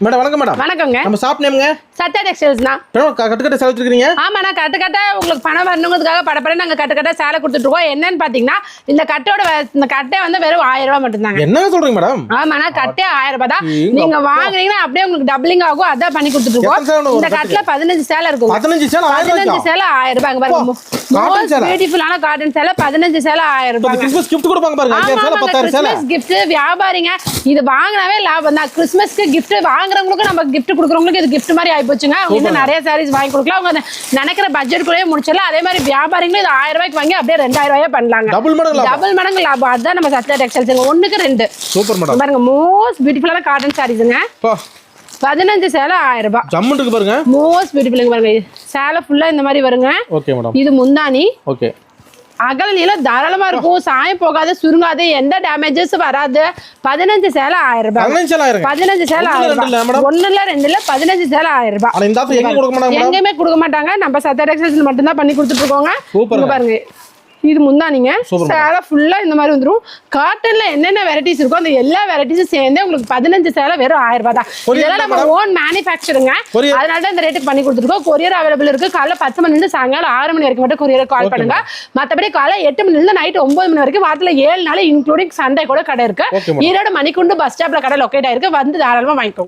Madam வணக்கம் madam. வணக்கங்க. நம்ம ஷாப் நேம்ங்க சத்யா டெக்ஸ்டைல்ஸ் தான். கட்டு சேலை வச்சிருக்கீங்க? ஆமாண்ணா, கட்டு உங்களுக்கு பணம் வரணுங்கிறதுக்காக படப்பட நாங்க கட்டு சேலை கொடுத்துட்டு இருக்கோம். என்னன்னு பாத்தீங்கன்னா இந்த கட்டை வந்து வெறும் 1000 ரூபாய் மட்டும் தாங்க. என்ன சொல்றீங்க மேடம்? ஆமாண்ணா, கட்டே 1000 ரூபாய் தான். நீங்க வாங்குனீங்கன்னா அப்படியே உங்களுக்கு டபுளிங் ஆகும். அதான் பண்ணி கொடுத்துட்டு இருக்கோம். இந்த கட்டுல 15 சேலை இருக்கும். 15 சேலை 1000 ரூபாய் பாருங்க. பியூட்டிஃபுல்லான காட்டன் சேலை 15 சேலை 1000 ரூபாய். கிறிஸ்மஸ் gift கொடுப்பாங்க பாருங்க. 5 சேலை 10000 சேலை. கிறிஸ்மஸ் gift வியாபாரிங்க இது வாங்குனாவே லாபம் தான். கிறிஸ்மஸ்க்கு gift வாங்குறவங்களுக்கு நம்ம gift கொடுக்குறவங்களுக்கு இது gift மாதிரி ஆயிப்போச்சுங்க. அவங்க நிறைய சாரீஸ் வாங்கி கொடுக்கலாம். அவங்க நினைக்கிற பட்ஜெட் குள்ளே முடிச்சிடலாம். அதே மாதிரி வியாபாரிங்களும் இது 1000 ரூபாய்க்கு வாங்கி அப்படியே 2000 ரூபாயே பண்ணலாங்க. டபுள் மடங்கு லாபம். அதுதான் நம்ம சத்யா டெக்ஸ்டைல்ஸ். 1க்கு 2 சூப்பர் மேடம். பாருங்க, மோஸ்ட் பியூட்டிஃபுல்லான காட்டன் சாரீஸ்ங்க. 15 சேலை 1000 ரூபாய். ஜம்முன்னுக்கு பாருங்க. மோஸ்ட் பியூட்டிஃபுல்லுங்க பாருங்க. சேலை ஃபுல்லா இந்த மாதிரி வருங்க. Okay madam. இது முந்தானி. ஓகே. அகல நீளம் தாராளமா இருக்கும். சாயம் போகாது, சுருங்காது, எந்த டேமேஜஸ் வராது. 15 சேலை 1000 ரூபாய். 15 சேலை 1000 ரூபாய். 1 இல்ல 2 இல்ல 15 சேலை 1000 ரூபாய். ஆனா இந்த ஆஃபர் எங்க கொடுக்க மாட்டாங்க? எங்கேயுமே கொடுக்க மாட்டாங்க. நம்ம சத்யா டெக்ஸ்டைல்ஸ் மட்டும் தான் பண்ணி கொடுத்துட்டு இருக்கோங்க. இங்க பாருங்க, இது முந்தானிங்க. சேலை ஃபுல்லா இந்த மாதிரி வந்துரும். காட்டன்ல என்னென்ன வெரைட்டிஸ் இருக்கோ அந்த எல்லா வெரைட்டிஸும் சேர்ந்து உங்களுக்கு 15 சேலை வெறும் 1000 ரூபாய் தான். இதெல்லாம் நம்ம ஓன் மேனுஃபேக்சருங்க. அதனால தான் இந்த ரேட்டுக்கு பண்ணி கொடுத்துருக்கோம். கொரியர் அவைலபிள் இருக்கு. காலைல 10 மணில இருந்து சாயங்காலம் 6 மணி வரைக்கும் மட்டும் கொரியர் கால் பண்ணுங்க. மற்றபடி காலை 8 மணில இருந்து நைட் 9 மணி வரைக்கும் வாரத்துல 7 நாள் இன்க்ளூடிங் சண்டே கூட கடை இருக்கு. ஈரோடு மணிக்குண்டு பஸ் ஸ்டாப்ல கடை லொக்கேட் ஆயிருக்கு. வந்து தாராளமா வாங்கிக்கோங்க.